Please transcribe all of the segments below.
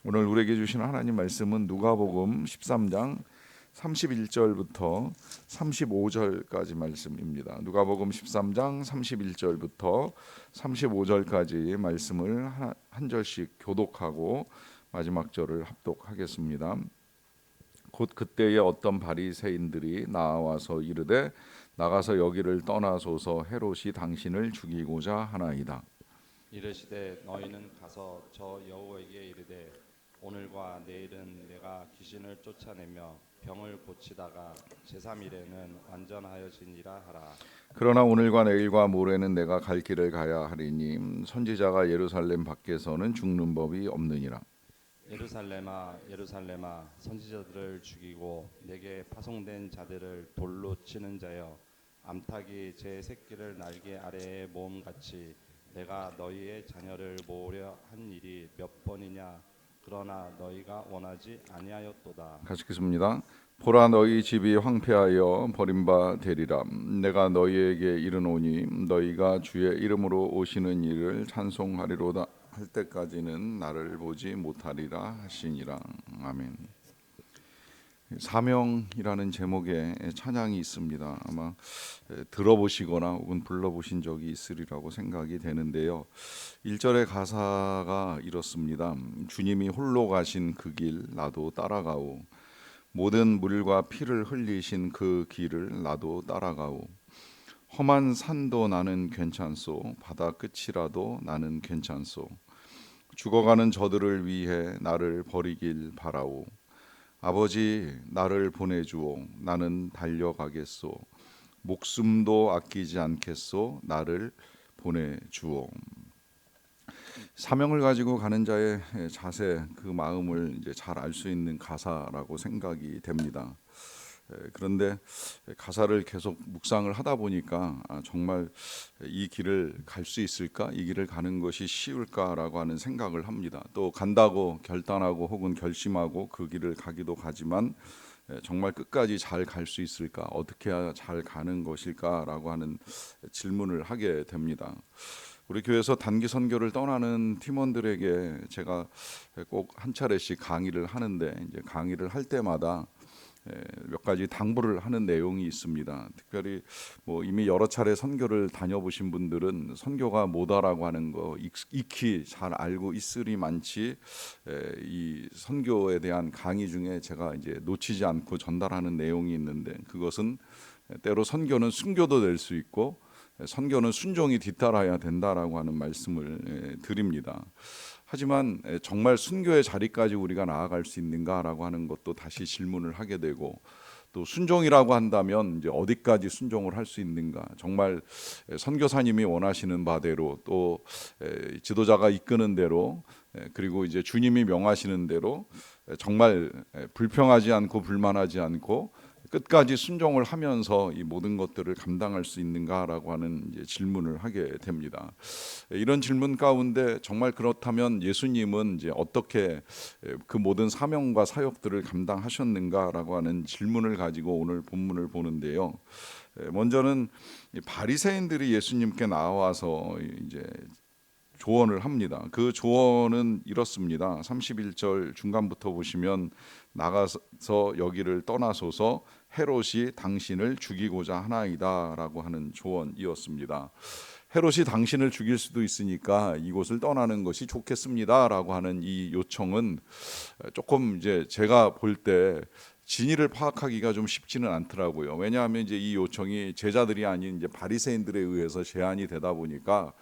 오늘 우리에게 주신 하나님 말씀은 누가복음 13장 31절부터 35절까지 말씀입니다. 누가복음 13장 31절부터 35절까지 말씀을 한 절씩 교독하고 마지막 절을 합독하겠습니다. 곧 그때에 어떤 바리새인들이 나와서 이르되 나가서 여기를 떠나소서 헤롯이 당신을 죽이고자 하나이다. 이르시되 너희는 가서 저 여호에게 이르되 오늘과 내일은 내가 귀신을 쫓아내며 병을 고치다가 제3일에는 완전하여지니라 하라. 그러나 오늘과 내일과 모레는 내가 갈 길을 가야 하리니 선지자가 예루살렘 밖에서는 죽는 법이 없느니라. 예루살렘아 예루살렘아 선지자들을 죽이고 내게 파송된 자들을 돌로 치는 자여 암탉이 제 새끼를 날개 아래에 모음같이 내가 너희의 자녀를 모으려 한 일이 몇 번이냐. 그러나 너희가 원하지 아니하였도다. 같이 읽겠습니다. 보라 너희 집이 황폐하여 버림바 되리라. 내가 너희에게 이르노니 너희가 주의 이름으로 오시는 이를 찬송하리로다 할 때까지는 나를 보지 못하리라 하시니라. 아멘. 사명이라는 제목의 찬양이 있습니다. 아마 들어보시거나 혹은 불러보신 적이 있으리라고 생각이 되는데요. 1절의 가사가 이렇습니다. 주님이 홀로 가신 그 길 나도 따라가오. 모든 물과 피를 흘리신 그 길을 나도 따라가오. 험한 산도 나는 괜찮소. 바다 끝이라도 나는 괜찮소. 죽어가는 저들을 위해 나를 버리길 바라오. 아버지 나를 보내주오. 나는 달려가겠소. 목숨도 아끼지 않겠소. 나를 보내주오. 사명을 가지고 가는 자의 자세, 그 마음을 이제 잘 알 수 있는 가사라고 생각이 됩니다. 그런데 가사를 계속 묵상을 하다 보니까 정말 이 길을 갈 수 있을까? 이 길을 가는 것이 쉬울까라고 하는 생각을 합니다. 또 간다고 결단하고 혹은 결심하고 그 길을 가기도 가지만 정말 끝까지 잘 갈 수 있을까? 어떻게 해야 잘 가는 것일까라고 하는 질문을 하게 됩니다. 우리 교회에서 단기 선교를 떠나는 팀원들에게 제가 꼭 한 차례씩 강의를 하는데 이제 강의를 할 때마다 몇 가지 당부를 하는 내용이 있습니다. 특별히 이미 여러 차례 선교를 다녀보신 분들은 선교가 뭐다라고 하는 거 익히 잘 알고 있으리만치 이 선교에 대한 강의 중에 제가 이제 놓치지 않고 전달하는 내용이 있는데, 그것은 때로 선교는 순교도 될 수 있고 선교는 순종이 뒤따라야 된다라고 하는 말씀을 드립니다. 하지만 정말 순교의 자리까지 우리가 나아갈 수 있는가라고 하는 것도 다시 질문을 하게 되고, 또 순종이라고 한다면 이제 어디까지 순종을 할 수 있는가? 정말 선교사님이 원하시는 바대로, 또 지도자가 이끄는 대로, 그리고 이제 주님이 명하시는 대로 정말 불평하지 않고 불만하지 않고 끝까지 순종을 하면서 이 모든 것들을 감당할 수 있는가라고 하는 이제 질문을 하게 됩니다. 이런 질문 가운데 정말 그렇다면 예수님은 이제 어떻게 그 모든 사명과 사역들을 감당하셨는가라고 하는 질문을 가지고 오늘 본문을 보는데요. 먼저는 바리새인들이 예수님께 나와서 이제 조언을 합니다. 그 조언은 이렇습니다. 31절 중간부터 보시면 나가서 여기를 떠나소서 헤롯이 당신을 죽이고자 하나이다라고 하는 조언이었습니다. 헤롯이 당신을 죽일 수도 있으니까 이곳을 떠나는 것이 좋겠습니다라고 하는 이 요청은 조금 이제 제가 볼 때 진위를 파악하기가 좀 쉽지는 않더라고요. 왜냐하면 이제 이 요청이 제자들이 아닌 이제 바리새인들에 의해서 제안이 되다 보니까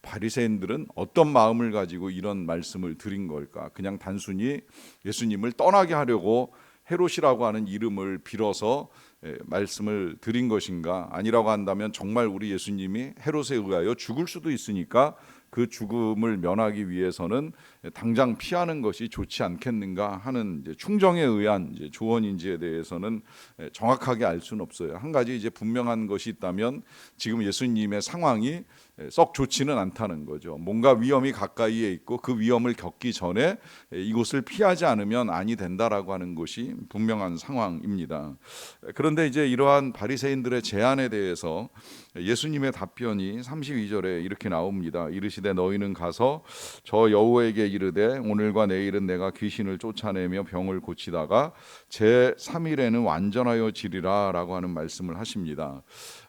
바리새인들은 어떤 마음을 가지고 이런 말씀을 드린 걸까? 그냥 단순히 예수님을 떠나게 하려고 헤롯이라고 하는 이름을 빌어서 말씀을 드린 것인가? 아니라고 한다면 정말 우리 예수님이 헤롯에 의하여 죽을 수도 있으니까 그 죽음을 면하기 위해서는 당장 피하는 것이 좋지 않겠는가 하는 이제 충정에 의한 이제 조언인지에 대해서는 정확하게 알 수는 없어요. 한 가지 이제 분명한 것이 있다면 지금 예수님의 상황이 썩 좋지는 않다는 거죠. 뭔가 위험이 가까이에 있고 그 위험을 겪기 전에 이곳을 피하지 않으면 아니 된다라고 하는 것이 분명한 상황입니다. 그런데 이제 이러한 바리새인들의 제안에 대해서 예수님의 답변이 32절에 이렇게 나옵니다. 이르시되 너희는 가서 저 여호에게 이르되 오늘과 내일은 내가 귀신을 쫓아내며 병을 고치다가 제 3일에는 완전하여 지리라라고 하는 말씀을 하십니다.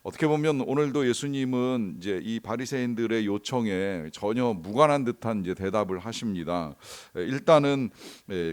어떻게 보면 오늘도 예수님은 이제 이 바리새인들의 요청에 전혀 무관한 듯한 이제 대답을 하십니다. 일단은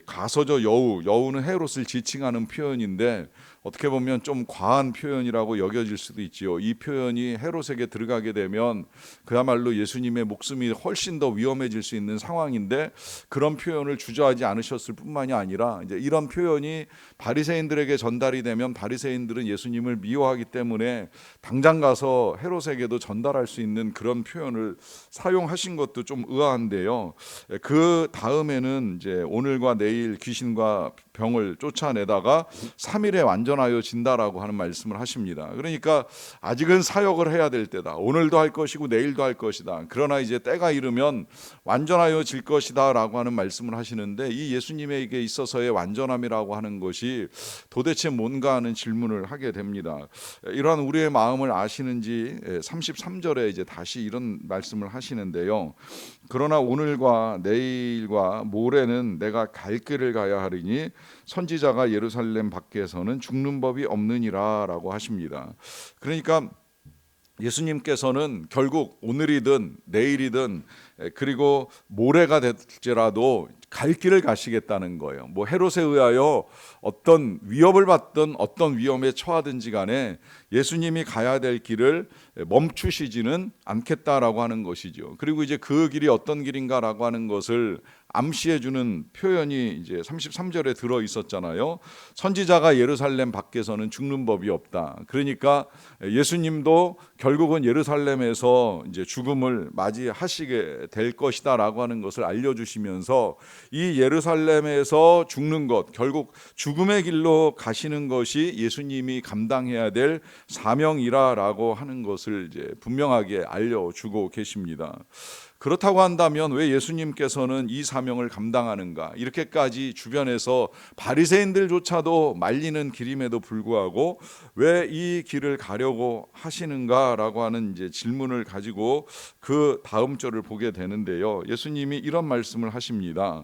가서 저 여우는 헤롯을 지칭하는 표현인데 어떻게 보면 좀 과한 표현이라고 여겨질 수도 있지요. 이 표현이 헤롯에게 들어가게 되면 그야말로 예수님의 목숨이 훨씬 더 위험해질 수 있는 상황인데 그런 표현을 주저하지 않으셨을 뿐만이 아니라 이제 이런 표현이 바리새인들에게 전달이 되면 바리새인들은 예수님을 미워하기 때문에 당장 가서 헤롯에게도 전달할 수 있는 그런 표현을 사용하신 것도 좀 의아한데요. 그 다음에는 이제 오늘과 내일 귀신과 병을 쫓아내다가 3일에 완전하여 진다라고 하는 말씀을 하십니다. 그러니까 아직은 사역을 해야 될 때다. 오늘도 할 것이고 내일도 할 것이다. 그러나 이제 때가 이르면 완전하여 질 것이다라고 하는 말씀을 하시는데 이 예수님에게 있어서의 완전함이라고 하는 것이 도대체 뭔가 하는 질문을 하게 됩니다. 이러한 우리의 마음을 아시는지 33절에 이제 다시 이런 말씀을 하시는데요. 그러나 오늘과 내일과 모레는 내가 갈 길을 가야 하리니 선지자가 예루살렘 밖에서는 죽는 법이 없느니라라고 하십니다. 그러니까 예수님께서는 결국 오늘이든 내일이든 그리고 모레가 될지라도 갈 길을 가시겠다는 거예요. 뭐 헤롯에 의하여 어떤 위협을 받든 어떤 위험에 처하든지 간에 예수님이 가야 될 길을 멈추시지는 않겠다라고 하는 것이죠. 그리고 이제 그 길이 어떤 길인가라고 하는 것을 암시해 주는 표현이 이제 33절에 들어 있었잖아요. 선지자가 예루살렘 밖에서는 죽는 법이 없다. 그러니까 예수님도 결국은 예루살렘에서 이제 죽음을 맞이하시게 될 것이다라고 하는 것을 알려주시면서 이 예루살렘에서 죽는 것, 결국 죽음의 길로 가시는 것이 예수님이 감당해야 될 사명이라라고 하는 것을 이제 분명하게 알려주고 계십니다. 그렇다고 한다면 왜 예수님께서는 이 사명을 감당하는가? 이렇게까지 주변에서 바리새인들조차도 말리는 길임에도 불구하고 왜 이 길을 가려고 하시는가라고 하는 이제 질문을 가지고 그 다음 절을 보게 되는데요. 예수님이 이런 말씀을 하십니다.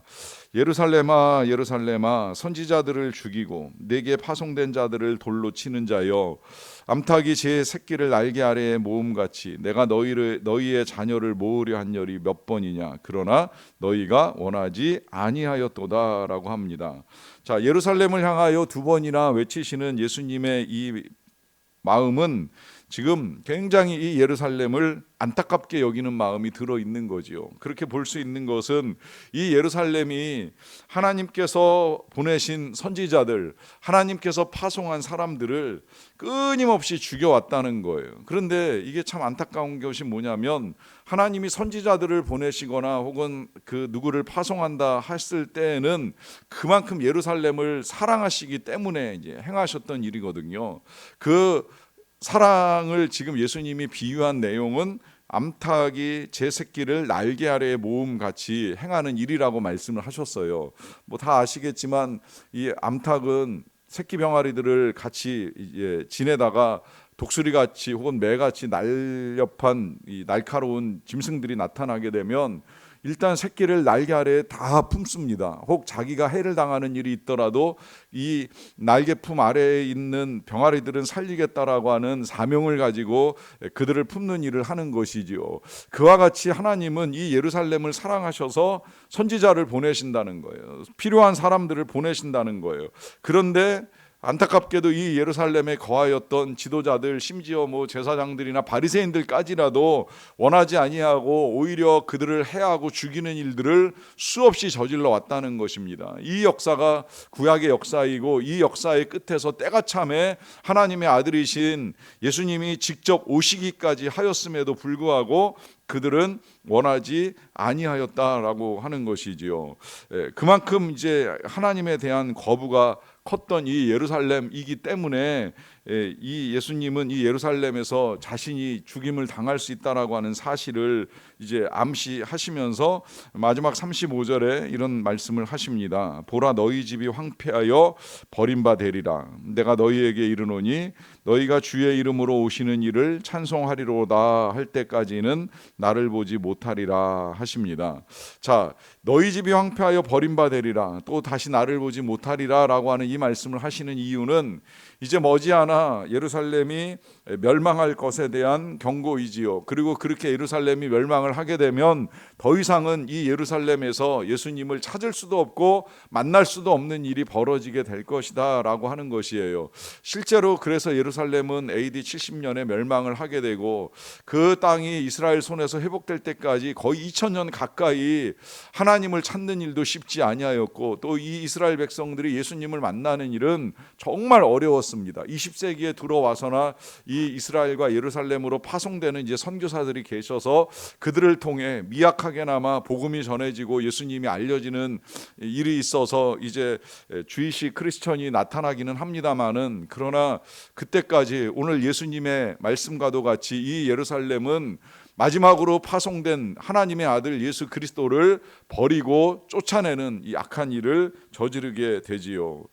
예루살렘아 예루살렘아 선지자들을 죽이고 내게 파송된 자들을 돌로 치는 자여 암탉이 제 새끼를 날개 아래에 모음같이 내가 너희의 자녀를 모으려 한 열이 몇 번이냐 그러나 너희가 원하지 아니하였도다라고 합니다. 자, 예루살렘을 향하여 두 번이나 외치시는 예수님의 이 마음은 지금 굉장히 이 예루살렘을 안타깝게 여기는 마음이 들어있는 거지요. 그렇게 볼 수 있는 것은 이 예루살렘이 하나님께서 보내신 선지자들, 하나님께서 파송한 사람들을 끊임없이 죽여왔다는 거예요. 그런데 이게 참 안타까운 것이 뭐냐면 하나님이 선지자들을 보내시거나 혹은 그 누구를 파송한다 했을 때에는 그만큼 예루살렘을 사랑하시기 때문에 이제 행하셨던 일이거든요. 그 사랑을 지금 예수님이 비유한 내용은 암탉이 제 새끼를 날개 아래에 모음같이 행하는 일이라고 말씀을 하셨어요. 뭐 다 아시겠지만 이 암탉은 새끼 병아리들을 같이 지내다가 독수리같이 혹은 매같이 날렵한 이 날카로운 짐승들이 나타나게 되면 일단 새끼를 날개 아래에 다 품습니다. 혹 자기가 해를 당하는 일이 있더라도 이 날개품 아래에 있는 병아리들은 살리겠다라고 하는 사명을 가지고 그들을 품는 일을 하는 것이지요. 그와 같이 하나님은 이 예루살렘을 사랑하셔서 선지자를 보내신다는 거예요. 필요한 사람들을 보내신다는 거예요. 그런데 안타깝게도 이 예루살렘에 거하였던 지도자들, 심지어 뭐 제사장들이나 바리새인들까지라도 원하지 아니하고 오히려 그들을 해하고 죽이는 일들을 수없이 저질러 왔다는 것입니다. 이 역사가 구약의 역사이고 이 역사의 끝에서 때가 참에 하나님의 아들이신 예수님이 직접 오시기까지 하였음에도 불구하고 그들은 원하지 아니하였다라고 하는 것이지요. 그만큼 이제 하나님에 대한 거부가 컸던 이 예루살렘이기 때문에 이 예수님은 이 예루살렘에서 자신이 죽임을 당할 수 있다라고 하는 사실을 이제 암시하시면서 마지막 35절에 이런 말씀을 하십니다. 보라, 너희 집이 황폐하여 버림받으리라. 내가 너희에게 이르노니 너희가 주의 이름으로 오시는 이를 찬송하리로다 할 때까지는 나를 보지 못하리라 하십니다. 자, 너희 집이 황폐하여 버림받으리라, 또 다시 나를 보지 못하리라 라고 하는 이 말씀을 하시는 이유는 이제 머지않아 예루살렘이 멸망할 것에 대한 경고이지요. 그리고 그렇게 예루살렘이 멸망을 하게 되면 더 이상은 이 예루살렘에서 예수님을 찾을 수도 없고 만날 수도 없는 일이 벌어지게 될 것이다 라고 하는 것이에요. 실제로 그래서 예루살렘은 AD 70년에 멸망을 하게 되고 그 땅이 이스라엘 손에서 회복될 때까지 거의 2000년 가까이 하나님을 찾는 일도 쉽지 아니하였고, 또 이 이스라엘 백성들이 예수님을 만나는 일은 정말 어려웠습니다. 20세기에 들어와서나 이 이스라엘과 예루살렘으로 파송되는 이제 선교사들이 계셔서 그들을 통해 미약하게나마 복음이 전해지고 예수님이 알려지는 일이 있어서 이제 주이시 크리스천이 나타나기는 합니다만은, 그러나 그때까지 오늘 예수님의 말씀과도 같이 이 예루살렘은 마지막으로 파송된 하나님의 아들 예수 그리스도를 버리고 쫓아내는 이 악한 일을 저지르게 되지요.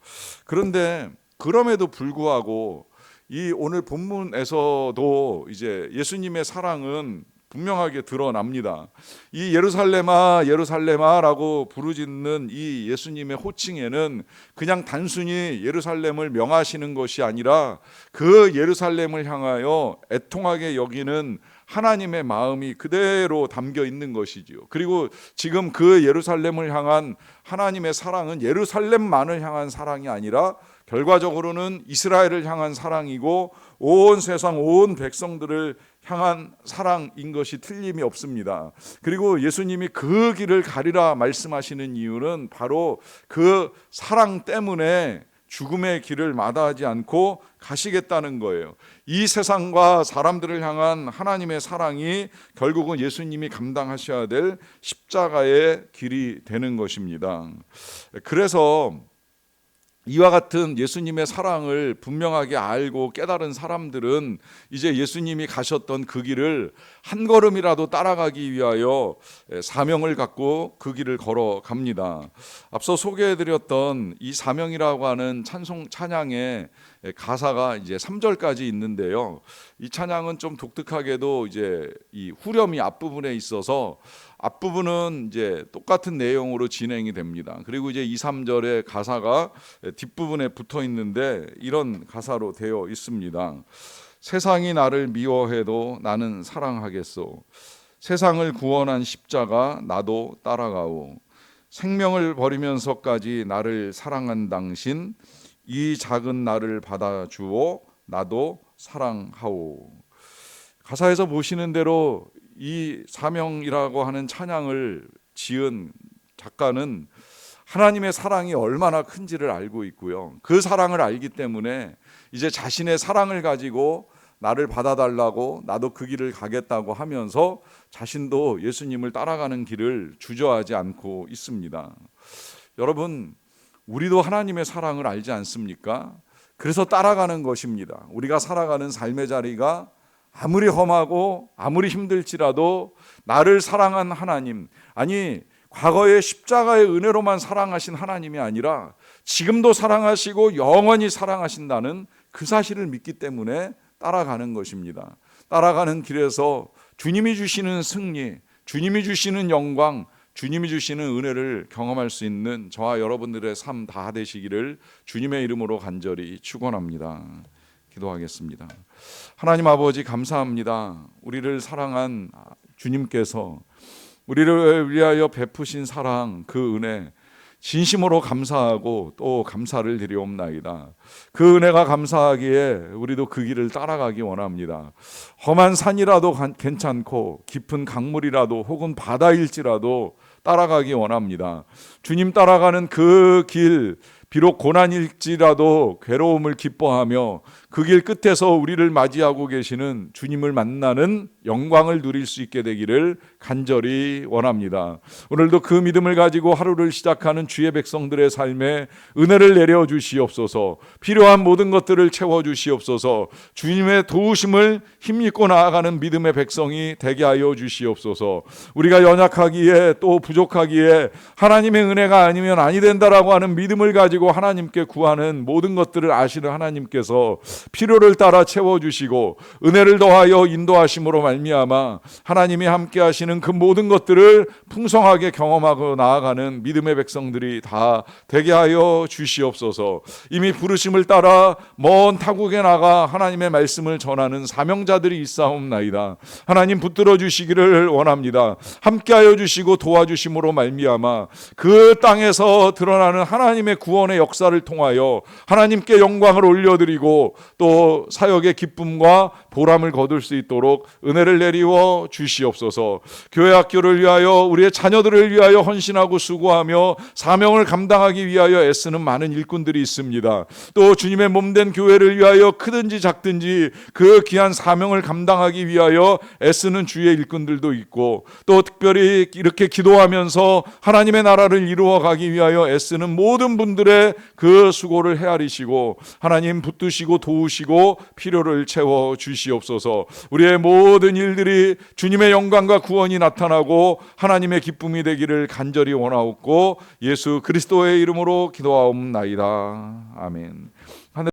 그런데 그럼에도 불구하고 이 오늘 본문에서도 이제 예수님의 사랑은 분명하게 드러납니다. 이 예루살렘아 예루살렘아라고 부르짖는 이 예수님의 호칭에는 그냥 단순히 예루살렘을 명하시는 것이 아니라 그 예루살렘을 향하여 애통하게 여기는 하나님의 마음이 그대로 담겨 있는 것이지요. 그리고 지금 그 예루살렘을 향한 하나님의 사랑은 예루살렘만을 향한 사랑이 아니라 결과적으로는 이스라엘을 향한 사랑이고 온 세상 온 백성들을 향한 사랑인 것이 틀림이 없습니다. 그리고 예수님이 그 길을 가리라 말씀하시는 이유는 바로 그 사랑 때문에 죽음의 길을 마다하지 않고 가시겠다는 거예요. 이 세상과 사람들을 향한 하나님의 사랑이 결국은 예수님이 감당하셔야 될 십자가의 길이 되는 것입니다. 그래서 이와 같은 예수님의 사랑을 분명하게 알고 깨달은 사람들은 이제 예수님이 가셨던 그 길을 한 걸음이라도 따라가기 위하여 사명을 갖고 그 길을 걸어갑니다. 앞서 소개해드렸던 이 사명이라고 하는 찬양의 가사가 이제 3절까지 있는데요. 이 찬양은 좀 독특하게도 이제 이 후렴이 앞부분에 있어서 앞부분은 이제 똑같은 내용으로 진행이 됩니다. 그리고 이제 2, 3절의 가사가 뒷부분에 붙어 있는데 이런 가사로 되어 있습니다. 세상이 나를 미워해도 나는 사랑하겠소. 세상을 구원한 십자가 나도 따라가오. 생명을 버리면서까지 나를 사랑한 당신, 이 작은 나를 받아주오. 나도 사랑하오. 가사에서 보시는 대로 이 사명이라고 하는 찬양을 지은 작가는 하나님의 사랑이 얼마나 큰지를 알고 있고요. 그 사랑을 알기 때문에 이제 자신의 사랑을 가지고 나를 받아달라고, 나도 그 길을 가겠다고 하면서 자신도 예수님을 따라가는 길을 주저하지 않고 있습니다. 여러분, 우리도 하나님의 사랑을 알지 않습니까? 그래서 따라가는 것입니다. 우리가 살아가는 삶의 자리가 아무리 험하고 아무리 힘들지라도 나를 사랑한 하나님, 아니 과거의 십자가의 은혜로만 사랑하신 하나님이 아니라 지금도 사랑하시고 영원히 사랑하신다는 그 사실을 믿기 때문에 따라가는 것입니다. 따라가는 길에서 주님이 주시는 승리, 주님이 주시는 영광, 주님이 주시는 은혜를 경험할 수 있는 저와 여러분들의 삶 다 되시기를 주님의 이름으로 간절히 축원합니다. 기도하겠습니다. 하나님 아버지, 감사합니다. 우리를 사랑한 주님께서 우리를 위하여 베푸신 사랑, 그 은혜 진심으로 감사하고 또 감사를 드리옵나이다. 그 은혜가 감사하기에 우리도 그 길을 따라가기 원합니다. 험한 산이라도 괜찮고 깊은 강물이라도 혹은 바다일지라도 따라가기 원합니다. 주님 따라가는 그 길 비록 고난일지라도 괴로움을 기뻐하며 그 길 끝에서 우리를 맞이하고 계시는 주님을 만나는 영광을 누릴 수 있게 되기를 간절히 원합니다. 오늘도 그 믿음을 가지고 하루를 시작하는 주의 백성들의 삶에 은혜를 내려 주시옵소서. 필요한 모든 것들을 채워 주시옵소서. 주님의 도우심을 힘입고 나아가는 믿음의 백성이 되게 하여 주시옵소서. 우리가 연약하기에 또 부족하기에 하나님의 은혜가 아니면 아니 된다라고 하는 믿음을 가지고 하나님께 구하는 모든 것들을 아시는 하나님께서 필요를 따라 채워주시고 은혜를 더하여 인도하심으로 말미암아 하나님이 함께 하시는 그 모든 것들을 풍성하게 경험하고 나아가는 믿음의 백성들이 다 되게 하여 주시옵소서. 이미 부르심을 따라 먼 타국에 나가 하나님의 말씀을 전하는 사명자들이 있사옵나이다. 하나님 붙들어 주시기를 원합니다. 함께하여 주시고 도와주심으로 말미암아 그 땅에서 드러나는 하나님의 구원의 역사를 통하여 하나님께 영광을 올려드리고 또 사역의 기쁨과 보람을 거둘 수 있도록 은혜를 내리워 주시옵소서. 교회 학교를 위하여 우리의 자녀들을 위하여 헌신하고 수고하며 사명을 감당하기 위하여 애쓰는 많은 일꾼들이 있습니다. 또 주님의 몸된 교회를 위하여 크든지 작든지 그 귀한 사명을 감당하기 위하여 애쓰는 주의 일꾼들도 있고 또 특별히 이렇게 기도하면서 하나님의 나라를 이루어가기 위하여 애쓰는 모든 분들의 그 수고를 헤아리시고 하나님 붙드시고 도우시고 필요를 채워 주시옵소서. 우리의 모든 일들이 주님의 영광과 구원이 나타나고 하나님의 기쁨이 되기를 간절히 원하옵고 예수 그리스도의 이름으로 기도하옵나이다. 아멘.